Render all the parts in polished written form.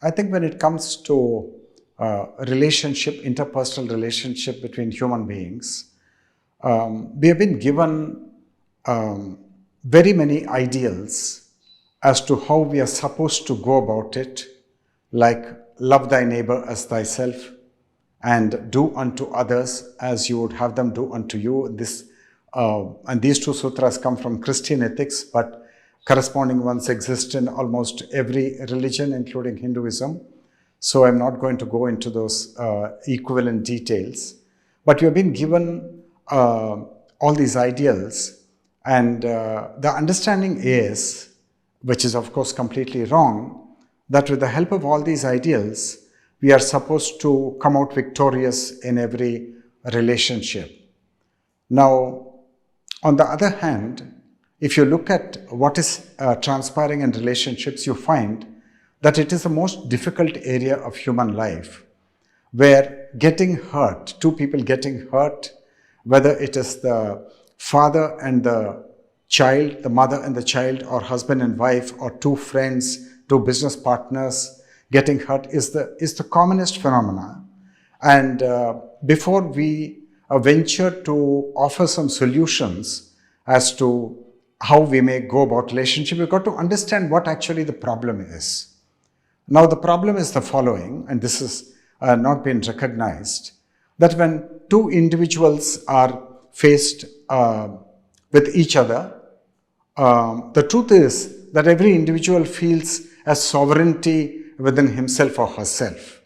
I think when it comes to interpersonal relationship between human beings, we have been given very many ideals as to how we are supposed to go about it, like love thy neighbor as thyself and do unto others as you would have them do unto you. And these two sutras come from Christian ethics, but corresponding ones exist in almost every religion, including Hinduism. So I'm not going to go into those equivalent details. But we have been given all these ideals, and the understanding is, which is of course completely wrong, that with the help of all these ideals, we are supposed to come out victorious in every relationship. Now, on the other hand, if you look at what is transpiring in relationships, you find that it is the most difficult area of human life, where getting hurt, two people getting hurt, whether it is the father and the child, the mother and the child, or husband and wife, or two friends, two business partners getting hurt, is the commonest phenomena. And before we venture to offer some solutions as to how we may go about relationship, we've got to understand what actually the problem is. Now, the problem is the following, and this has not been recognized, that when two individuals are faced with each other, the truth is that every individual feels a sovereignty within himself or herself.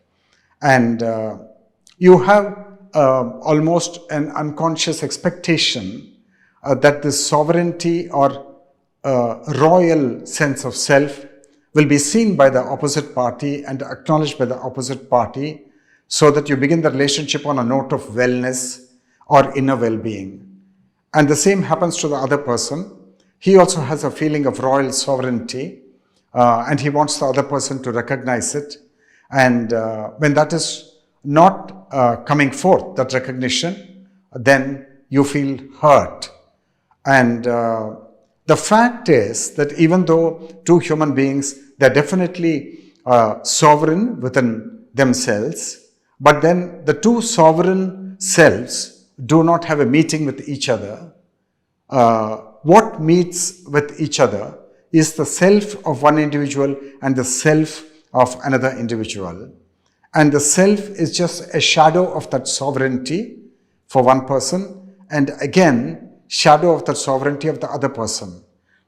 And you have almost an unconscious expectation that this sovereignty or royal sense of self will be seen by the opposite party and acknowledged by the opposite party, so that you begin the relationship on a note of wellness or inner well-being. And the same happens to the other person. He also has a feeling of royal sovereignty, and he wants the other person to recognize it. And when that is not coming forth, that recognition, then you feel hurt. And the fact is that even though two human beings, they're definitely sovereign within themselves, but then the two sovereign selves do not have a meeting with each other. What meets with each other is the self of one individual and the self of another individual. And the self is just a shadow of that sovereignty for one person, and again, shadow of the sovereignty of the other person.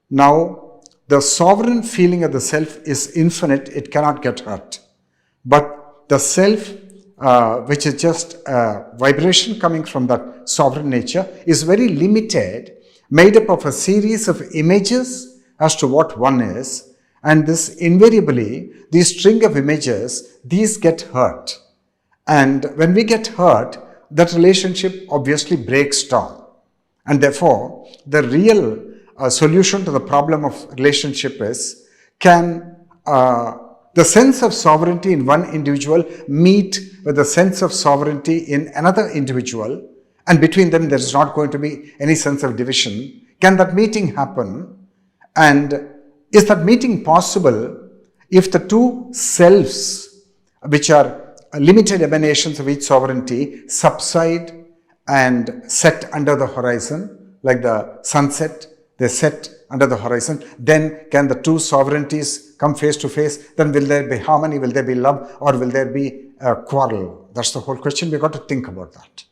Now, the sovereign feeling of the self is infinite, it cannot get hurt. But the self, which is just a vibration coming from that sovereign nature, is very limited, made up of a series of images as to what one is. And this invariably, these string of images, these get hurt. And when we get hurt, that relationship obviously breaks down. And therefore, the real solution to the problem of relationship is, can the sense of sovereignty in one individual meet with the sense of sovereignty in another individual, and between them there is not going to be any sense of division? Can that meeting happen? And is that meeting possible if the two selves, which are limited emanations of each sovereignty, subside and set under the horizon, like the sunset, they set under the horizon? Then can the two sovereignties come face to face? Then will there be harmony, will there be love, or will there be a quarrel? That's the whole question. We've got to think about that.